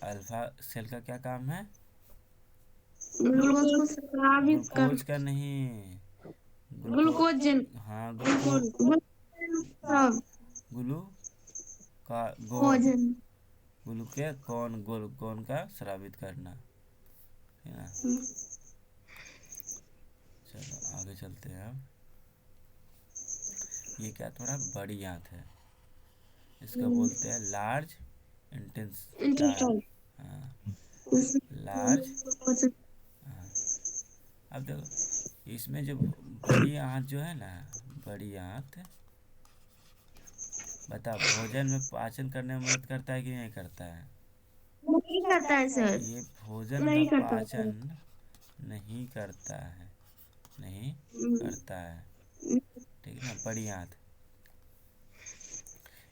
Alpha cell का क्या काम है? ग्लूकोज को स्रावित कर। ग्लूकोज का नहीं, ग्लूकोज जन। हाँ ग्लूकोज ग्लू का गोन, कोजन। ग्लू के कौन गोन का स्रावित करना, है ना। चलो आगे चलते हैं अब। ये क्या, थोड़ा बड़ी आंत है, इसका बोलते हैं लार्ज इंटेस्टाइन। इंटेस्टाइन। हाँ, लार्ज। हाँ, अब देखो इसमें जो बड़ी आंत जो है ना, बड़ी आंत, बता भोजन में पाचन करने में मदद करता है कि नहीं करता है? नहीं करता है सर। ये भोजन का नहीं करता है सर। पाचन नहीं करता है, नहीं करता है, ठीक है ना, बड़ी आंत।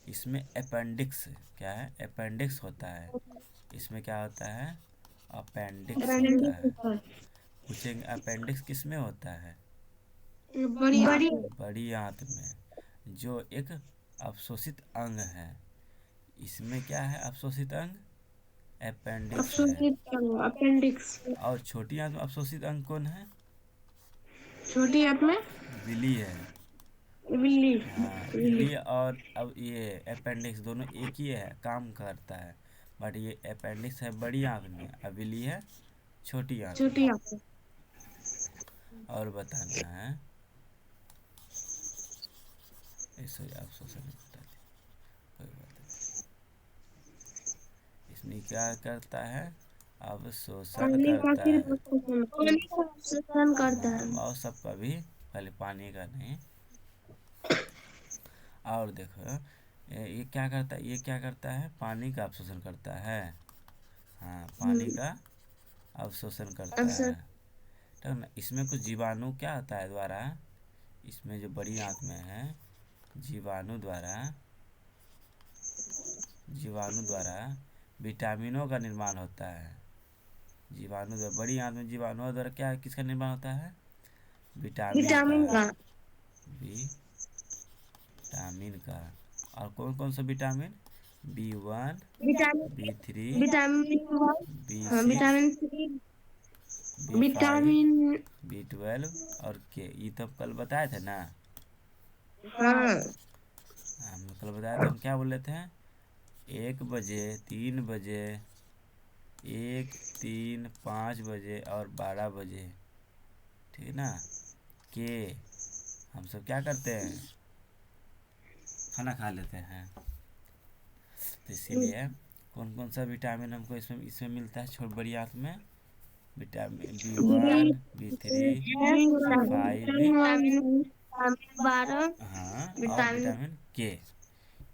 इसमें अपेंडिक्स, क्या है, अपेंडिक्स होता है। इसमें क्या होता है? अपेंडिक्स होता है। पूछेंगे अपेंडिक्स किस में होता है? बड़ी बड़ी आंत। बड़ी आंत में, जो एक अवशोषित अंग है। इसमें क्या है अवशोषित अंग? अपेंडिक्स है। अपेंडिक्स। और छोटी आंत में अवशोषित अंग कौन है? छोटी आंत में विली है। बिल्ली। हाँ, बिल्ली। विली और अब ये अपेंडिक्स दोनों एक ही है, काम करता है। बट ये अपेंडिक्स है बड़ी आंत में, और विली है छोटी आंत में। छोटी आंत। और बताना है, सॉरी अवशोषण नहीं बता दी, कोई बात नहीं। इसमें क्या करता है? अवशोषण पानी का करता सिर्फ है। पानी का अवशोषण करता हाँ, है। और सबका भी, खाली पानी का नहीं। और देखो ये क्या करता है, ये क्या करता है, पानी का अवशोषण करता है। हाँ, पानी का अवशोषण करता अवशोषण। है, ठीक है ना। इसमें कुछ जीवाणु क्या होता है द्वारा, इसमें जो बड़ी आंत में है, जीवाणु द्वारा, जीवाणु द्वारा विटामिनों का निर्माण होता है। जीवाणु द्वारा, बड़ी आंत में जीवाणुओं द्वारा क्या, किसका निर्माण होता है? विटामिन का। विटामिन का। विटामिन का। और कौन कौन सा vitamin? B1, vitamin. B3, vitamin. हाँ, B6, vitamin C. B5, vitamin. B12 और के, ये तो कल बताए थे ना। हाँ। हम कल बताए थे, हम क्या बोले थे? 1 बजे, 3 बजे, 1, 3, 5 बजे और 12 बजे, ठीक है ना, के हम सब क्या करते हैं? खाना खा लेते हैं। तो इसीलिए कौन कौन सा विटामिन हमको इसमें इसमें मिलता है, छोट बड़ी आंत में? Vitamin B1, B3, B5, vitamin 12। हाँ, और विटामिन। विटामिन के।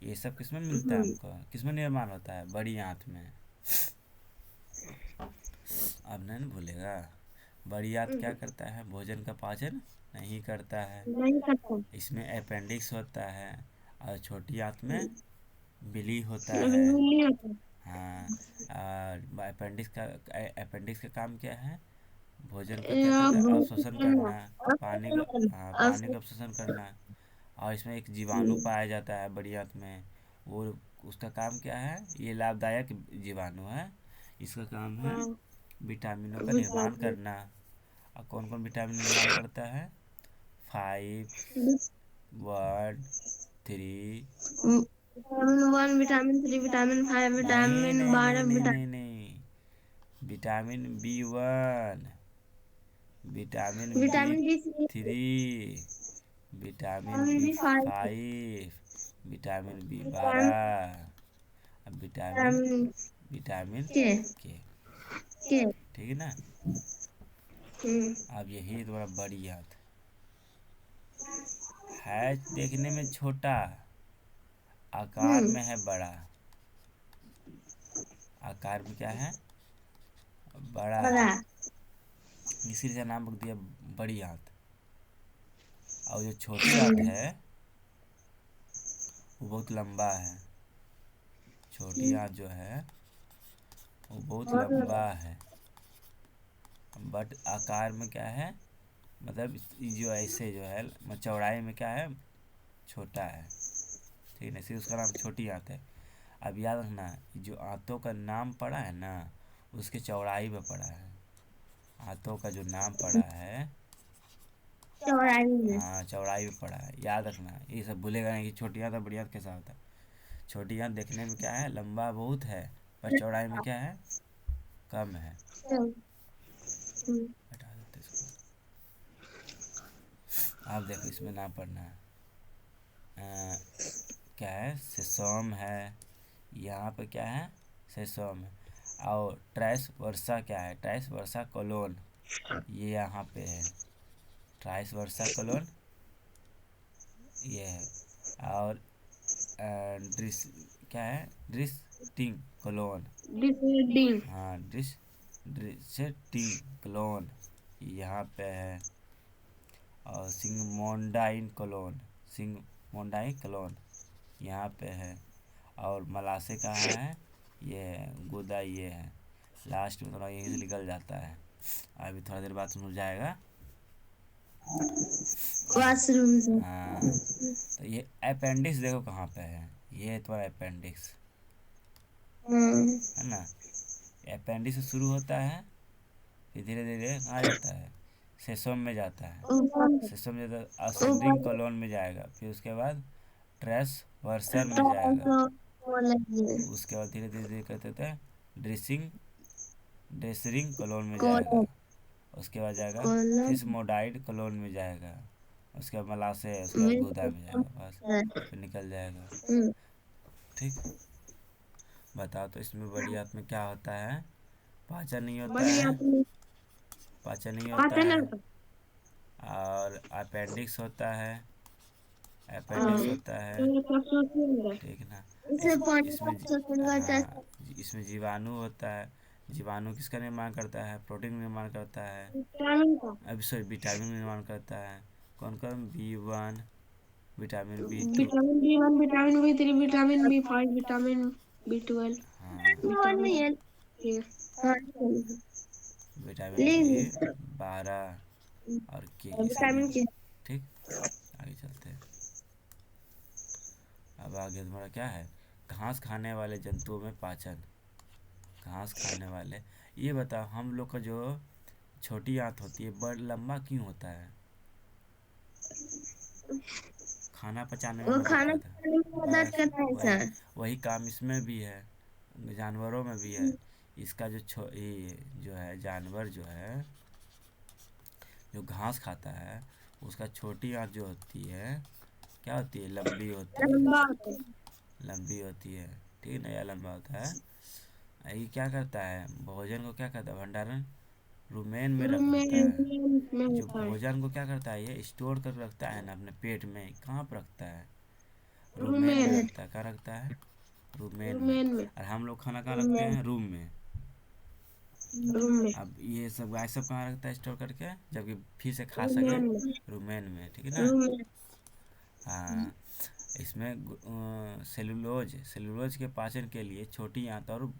ये सब किस में मिलता है हमको, किस में निर्माण होता है? बड़ी आंत में। अब नहीं न भूलेगा। बड़ी आंत क्या करता है? भोजन का पाचन नहीं करता है। नहीं करता। इसमें अपेंडिक्स होता है, और छोटी आंत में बिली होता है। नहीं होता। हाँ, और अपेंडिक्स का काम क्या है? भोजन का क्या करता है? भोजन अवशोषण करना। करना। पानी अवशोषण का, हाँ, करना। पानी का अवशोषण करना। और इसमें एक जीवाणु पाया जाता है बड़ी आंत में, वो, उसका काम क्या है? ये लाभदायक जीवाणु है, इसका काम है विटामिनों का निर्माण विटामिन। करना। और कौन कौन विटामिन निर्माण करता है? 5, 1, 3। विटामिन 1, विटामिन 3, विटामिन 5, नहीं विटामिन नहीं नहीं 12, नहीं विटामिन। नहीं नहीं, vitamin B1, vitamin B vitamin B. Three vitamin vitamin B B5। Five vitamin B vitamin. बारह अब विटामिन विटामिन विटामिन के। के, के। ठीक है ना। हम्म। अब यही थोड़ा बड़ी याद है, देखने में छोटा, आकार हम्म। में है बड़ा। आकार में क्या है? बड़ा बड़ा। है, इसीलिए इसका नाम रख दिया बड़ी आंत। और जो छोटी आंत है वो बहुत लंबा है। छोटी आंत जो है वो बहुत लंबा है, बट आकार में क्या है, मतलब जो ऐसे जो है चौड़ाई में क्या है, छोटा है, ठीक है ना, इसीलिए उसका नाम छोटी आंत है। अब याद रखना, जो आंतों का नाम पड़ा है ना, उसके चौड़ाई पे पड़ा है। आंतों का जो नाम पड़ा है, चौराहे में। हाँ चौड़ाई पे पड़ा है, याद रखना। ये सब भूलेगा नहीं कि छोटी आंत और बड़ी आंत कैसा होता है। छोटी आंत देखने में क्या है, लंबा बहुत है, पर चौड़ाई में क्या है, कम है। हटा देते इसको। आप देखो इसमें नाम पढ़ना है, क्या है, सेसोम है, यहाँ पे क्या है, सेसोम है। और ट्राइस वर्सा क्या है, ट्राइस वर्सा कोलोन, ये यहाँ पे है, ट्राइस वर्सा कोलोन ये है। और ड्रिस क्या है, ड्रिस्टिंग कोलोन, डिसऑर्डिंग। हाँ ड्रिस्टिंग कोलोन यहाँ पे है। और सिंगमोंडाइन कोलोन, सिंगमोंडाइन कोलोन यहाँ पे है। और मलासे कहाँ है, ये है गुदा, ये है लास्ट में, थोड़ा यहीं से निकल जाता है। अभी थोड़ा देर बाद समझ जाएगा। वॉशरूम से। हाँ, तो ये अपेंडिक्स देखो कहाँ पे है, ये है तुम्हारा अपेंडिक्स, है ना। अपेंडिक्स से शुरू होता है, फिर धीरे धीरे कहाँ जाता है, सेसोम में जाता है। ऊपर। सेसोम में जाता, असेंडिंग ऊपर। कोलोन में जाएगा, फिर उसके बाद ट्रेस वर्सन में जाएगा। तो बोलेंगे उसके बाद धीरे धीरे धीरे करते थे ड्रेसिंग, ड्रेसरिंग कोलोन में जाएगा। कोलन। उसके बाद जाएगा कोलन फिस्मोडाइड कोलोन में जाएगा। उसके बाद मलासे है, उसके बाद में गुदा में जाएगा, बस फिर निकल जाएगा। ठीक, बताओ तो इसमें बड़ी आंत में क्या होता है, पाचन नहीं होता बढ़िया है, अपनी पाचन नहीं होता पाते ना। है। और अपेंडिक्स होता है, अपेंडिक्स हाँ, होता है, तो सब सोचेंगे ठीक ना। इसे पानी का इसमें सोचेंगे हाँ, चाहे इसमें जीवाणु होता है। जीवाणु किसका निर्माण करता है, प्रोटीन निर्माण करता है, विटामिन का। अभी सॉरी विटामिन निर्माण करता है। कौन कौन, B1, vitamin B2, vitamin B1, vitamin B3, vitamin B5, vitamin हाँ B12, विटामिन के। हाँ, विटामिन बी लीजिए। बारह और के, ये सब विटामिन मिल। के। ठीक, आगे चलते हैं। अब आगे तुम्हारा क्या है, घास खाने वाले जंतुओं में पाचन। घास खाने वाले, ये बताओ हम लोग का जो छोटी आंत होती है, बड़ लंबा क्यों होता है, खाना पचाने में वो मदद खाना करता पकाने में है, मदद बस करता है वही, सर। वही काम इसमें भी है, जानवरों में भी है। इसका जो ये जो है जानवर जो है, जो घास खाता है, उसका छोटी आंत जो होती है, क्या होती है, लंबी होती है, लंबा होता है। लंबी होती है, ठीक है ना, या लंबा होता है। ये क्या करता है, भोजन को क्या करता है, भंडारण रुमेन में रूम रखता है। में जो होता है। भोजन को क्या करता है, ये स्टोर कर रखता है ना अपने पेट में, कहाँ पर रखता है, रूम रूमेन में में। रखता है, कहाँ रखता है, रूमेन रूम में। में। और हम लोग खाना कहाँ रूम रखते में। हैं, रूम में। रूम में। अब ये सब गाय सब कहाँ रखता है स्टोर करके, जबकि फिर से खा रूम सके, में। रूमेन में, ठीक है ना। रूम में। हाँ, इसमें सेलुलोज, सेलुलोज के पाचन के लिए छोटी आंत और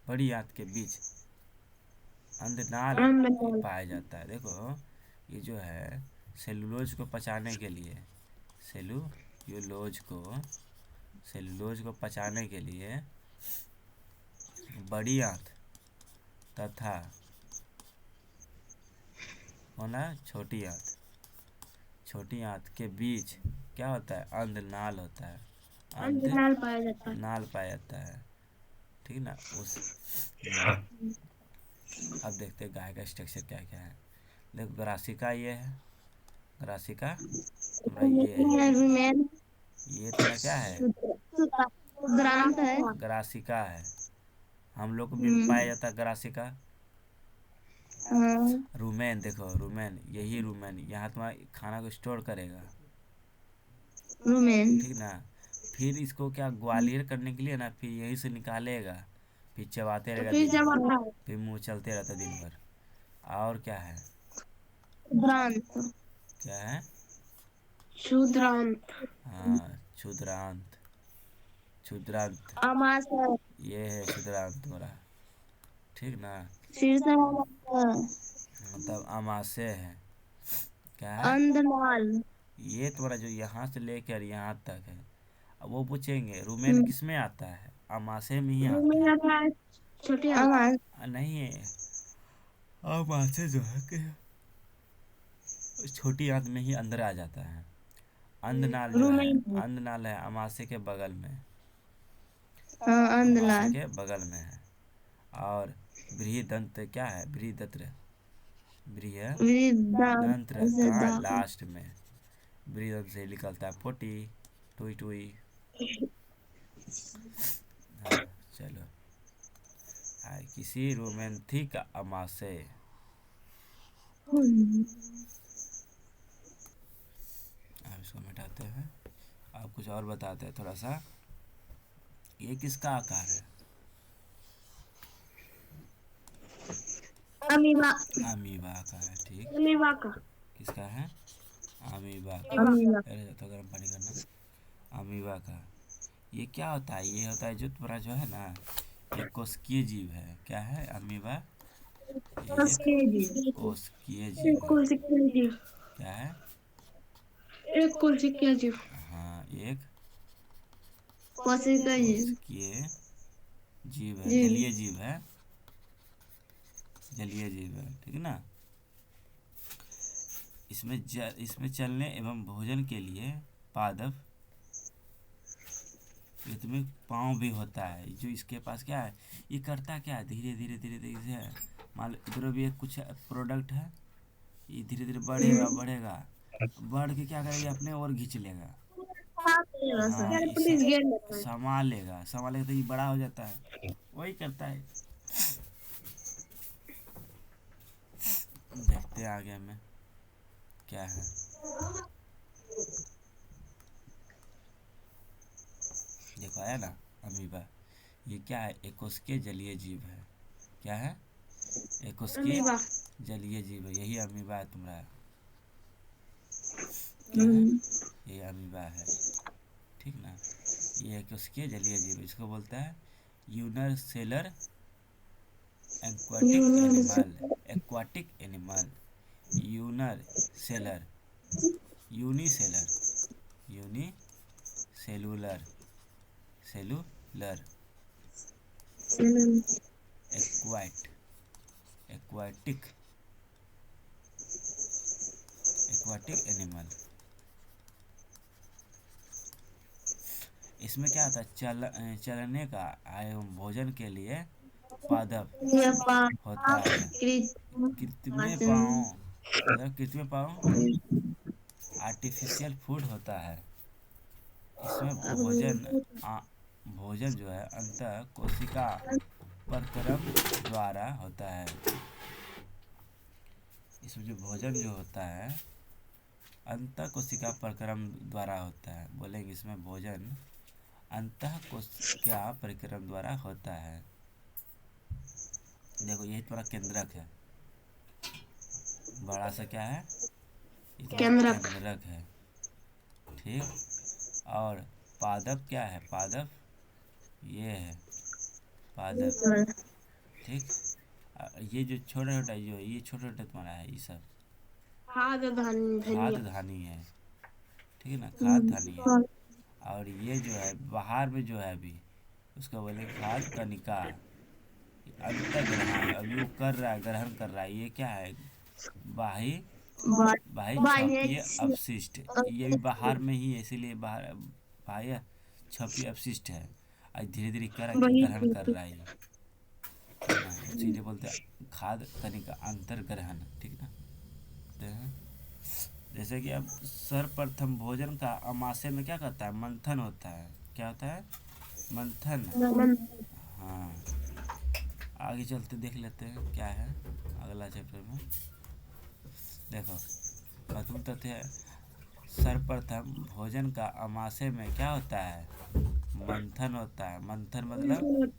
बड़ी आंत के बीच अंधनाल आम बनाओ। पाया जाता है। देखो ये जो है, सेलुलोज को पचाने के लिए, सेलुलोज को सेलुलोज को पचाने के लिए बड़ी आंत तथा होना छोटी आंत, छोटी आंत के बीच क्या होता है, अंधनाल होता है, अंतराल पाया जाता है। अंधनाल पाया जाता है, ठीक है ना। उस हम्म, अब देखते हैं गाय का स्ट्रक्चर क्या क्या है। देखो ग्रासिका ये है, ग्रासिका तुम्हारा ये है, रूम में। ये तुम्हारा क्या है, शुद्रांत है। ग्रासिका है। हम लोग को भी पाया हम्म। जाता है ग्रासिका। हाँ। रूमेन, देखो रूमेन, यही रूमेन यहाँ तुम्हारा खाना को स्टोर करेगा, रूमेन। ठीक ना। फिर इसको क्या ग्वालियर करने के लिए ना, फिर यहीं से निकालेगा, फिर चबाते तो रहेगा फिर दिन जब भर, आता है फिर मुंह चलते रहता दिन भर। और क्या है, शुद्रांत। क्या है, शुद्रांत। हाँ क्षुद्रांत, क्षुद्रांत, अमाशय। ये है क्षुद्रांत तुम्हारा, ठीक ना। शीर्ष मतलब अमाशय है, क्या है, अंधनाल। ये तुम्हारा जो यहाँ से लेकर यहाँ तक है। अब वो पूछेंगे रूमेन हम्म। किस में आता है, अमासे में ही रूम आता में है। आता है छोटी आवाज। नहीं है, अमासे जो है कि छोटी आंत में ही अंदर आ जाता है। अंधनाल जो रूम है, में। अंधनाल है अमाशय के बगल में। हाँ अमाशय अंधलाल। के बगल में है। और बृहदंत क्या है, बृहदंत्र, बृहदंत्र कहाँ, वृद्धा। लास्ट में। बृहदंत्र से निकलता है फोटी, टुई टुई। हाँ, चलो। किसी रोमांथिक अमाशय। अब इसको मिटाते हैं। अब कुछ और बताते हैं थोड़ा सा। ये किसका आकार है? अमीबा। अमीबा का है, ठीक। अमीबा का। किसका है? अमीबा का। अमीबा। अरे तो गर्म पानी करना। अमीबा का। ये क्या होता है? ये होता है जो तुम्हारा जो है ना, एक कोशिकीय जीव है। क्या है अमीबा? एक कोशिकीय जीव एक है। कोशिकीय जीव। क्या है? एक कोशिकीय जीव। हाँ, एक कोशिकीय जीव। कोशिकीय जीव है, जीव। जलीय जीव है। जलीय जीव है, ठीक है ना। इसमें चलने एवं भोजन के लिए पादप इसमें पाँव भी होता है। जो इसके पास क्या है, ये करता क्या है, धीरे धीरे धीरे धीरे से, मान लो इधर भी एक कुछ प्रोडक्ट है, ये धीरे धीरे बढ़ेगा बढ़ेगा, बढ़ के क्या करेगा, अपने और खींच लेगा। हाँ, पुलिस गेट में। संभाल लेगा तो ये बड़ा हो जाता है। वही करता है। देखते हैं आगे में क्या है। देखो आया ना, अमीबा। ये क्या है, एक कोशिकीय जलीय जीव है। क्या है? एक कोशिकीय अमीबा। जलीय जीव है, यही अमीबा है तुम्हारा। क्या है? हम्म। ये अमीबा है, ठीक ना। ये एक कोशिकीय जलीय जीव, इसको बोलता है unicellular aquatic animal. Aquatic animal, unicellular, unicellular, unicellular, cellular, aquat, aquatic, aquatic animal. इसमें क्या होता है, चलने का एवं भोजन के लिए पादप ये होता पाप है। कृत्रिम पाँव, मतलब कृत्रिम पाँव, आर्टिफिशियल फूड होता है। इसमें भोजन जो है अंतः कोशिका परक्रम द्वारा होता है। इसमें जो भोजन जो होता है अंतः कोशिका परक्रम द्वारा होता है। बोलेंगे इसमें भोजन अंतः कोशिका परिक्रम द्वारा होता है। देखो यही तुम्हारा केंद्रक है, बड़ा सा क्या है, ये तुम्हारा केंद्रक। केंद्रक है, ठीक। और पादप क्या है, पादप ये है पादप, ठीक। ये जो छोटा छोटा जो ये छोटा छोटा तुम्हारा है, ये सब खाद खाद धनिया। धानी है, ठीक है ना, खाद धानी है। और ये जो है बाहर में जो है अभी, उसको बोले खाद कनिका। अंतर्ग्रहण, अभी वो कर रहा है, ग्रहण कर रहा है। ये क्या है, बाह्य, बाह्य बाह्य। क्षपीय अपशिष्ट। ये भी बाहर में ही है, इसीलिए बाहर बाह्य क्षपीय अपशिष्ट है। आज धीरे धीरे क्या रहा कि वही। ग्रहण कर रहा है ये, ठीक ना। इसीलिए बोलते हैं खाद कनिका अंतर्ग्रहण, ठीक ना। तो जैसे कि अब सर्वप्रथम भोजन का अमाशय में क्या करता है, मंथन होता है। क्या होता है, मंथन। हाँ, आगे चलते देख लेते हैं क्या है अगला चैप्टर में। देखो, प्रथम तथ्य है, सर्वप्रथम भोजन का अमाशय में क्या होता है, मंथन होता है। मंथन मतलब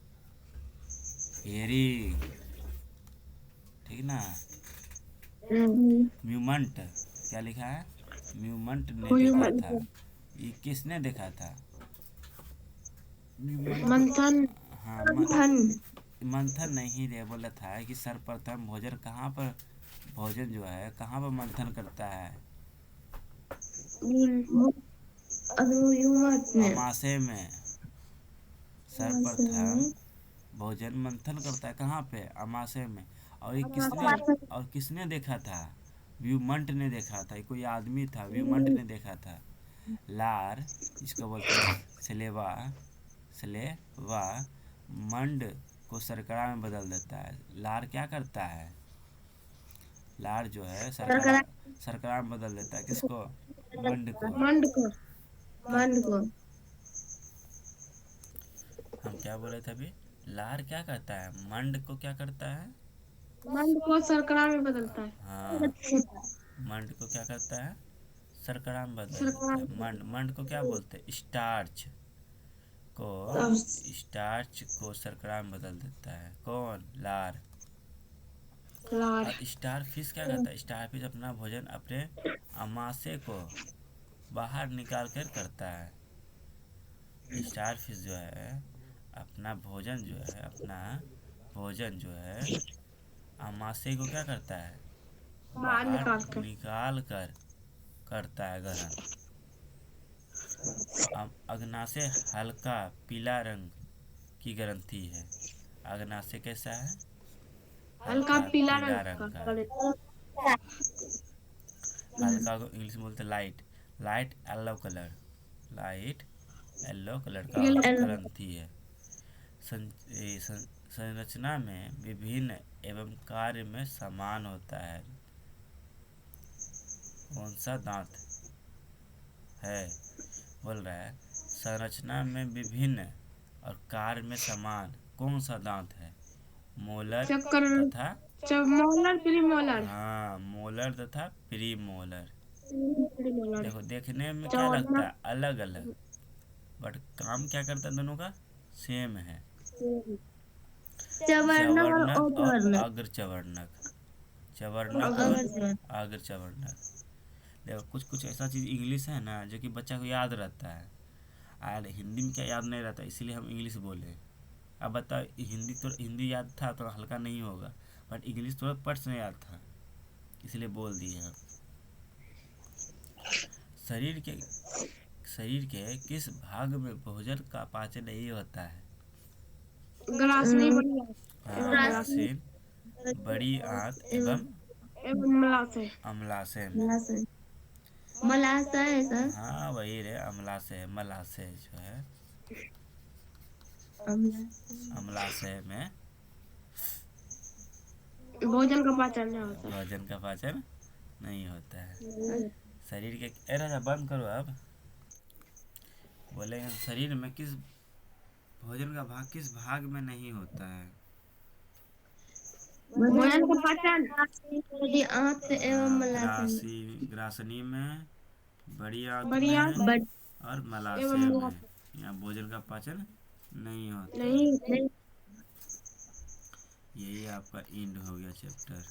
हेरिंग, ठीक ना। म्यूमंट, क्या लिखा है, म्यूमंट ने देखा था। ये किसने देखा था, म्यूमंट को। मंथन। हाँ, मंथन। मंथन नहीं रे, बोला था कि सर्वप्रथम भोजन कहाँ पर, भोजन जो है कहाँ पर मंथन करता है, अधोयुमत में। अमाशय में। सर्वप्रथम भोजन मंथन करता है कहाँ पे, अमाशय में। और ये किसने, और किसने देखा था, व्युमंट ने देखा था। ये कोई आदमी था, व्युमंट ने देखा था। लार, इसको बोलते हैं स्लेवा, स्लेवा मंड को शर्करा में बदल देता है। लार क्या करता है, लार जो है शर्करा, शर्करा में बदल देता है किसको, मंड को। मंड को, मंड को। हम क्या बोले थे अभी, लार क्या करता है, मंड को क्या करता है, मंड को शर्करा में बदलता है। हाँ, मंड को क्या करता है, शर्करा में बदल देता शर्करा है। मंड, मंड को क्या बोलते हैं, स्टार्च को, स्टार्च को शर्करा में बदल देता है कौन, लार। लार। और स्टार फिश क्या करता है, स्टार फिश अपना भोजन अपने अमाशय को बाहर निकाल कर करता है। स्टार फिश जो है अपना भोजन जो है, अपना भोजन जो है अमाशय को क्या करता है, बाहर बाहर निकाल कर। निकाल कर करता है ग्रहण। अग्नाशय हल्का पीला रंग की ग्रंथि है। अग्नाशय कैसा है, हल्का हल्का पीला पीला रंग रंग का है। का। हल्का को इंग्लिश में बोलते हैं light, light yellow colour, light yellow colour का ये ग्रंथि है। संरचना में विभिन्न एवं कार्य में समान होता है। कौन सा दांत है, बोल रहा है संरचना में विभिन्न और कार्य में समान कौन सा दांत है, मोलर चक्कर, तथा, मोलर, प्री मोलर। हाँ मोलर तथा प्री मोलर। Pre molar. देखो देखने में क्या लगता चौड़ना, है अलग अलग, बट काम क्या करता है दोनों का, सेम है। चवर्णक और चवर्णक और अचवर्णक। अग्रचवर्णक, चवर्णक और अगर अग्रचवर्णक। देखो कुछ कुछ ऐसा चीज़ इंग्लिश है ना जो कि बच्चा को याद रहता है, और हिंदी में क्या याद नहीं रहता, इसीलिए हम इंग्लिश बोले। अब बताओ हिंदी, तो हिंदी याद था तो हल्का नहीं होगा, बट इंग्लिश थोड़ा पट से नहीं याद था, इसलिए बोल दिए हम। शरीर के, शरीर के किस भाग में भोजन का पाचन नहीं होता है, ग्रासनी बढ़िया हाँ एवं मलाशय। ग्रासीन, बड़ी आंत एवं एवं मलाशय। अम्लाशय में। मलाशय सर। हाँ वही रे, अम्लाशय, मलाशय जो है अम्लाशय में भोजन का पाचन नहीं होता। भोजन का पाचन नहीं होता है। शरीर के, अरे ना बंद करो अब, बोलेंगे शरीर में किस, भोजन का भाग किस भाग में नहीं होता है, भोजन का पाचन बड़ी आंत एवं हाँ मलाशय में। ग्रासनी में, बड़ी आंत बड़ी में आंत और एवं मलाशय में। मलाशय। यहाँ भोजन का पाचन नहीं होता है। नहीं, नहीं। यही आपका एंड हो गया चैप्टर।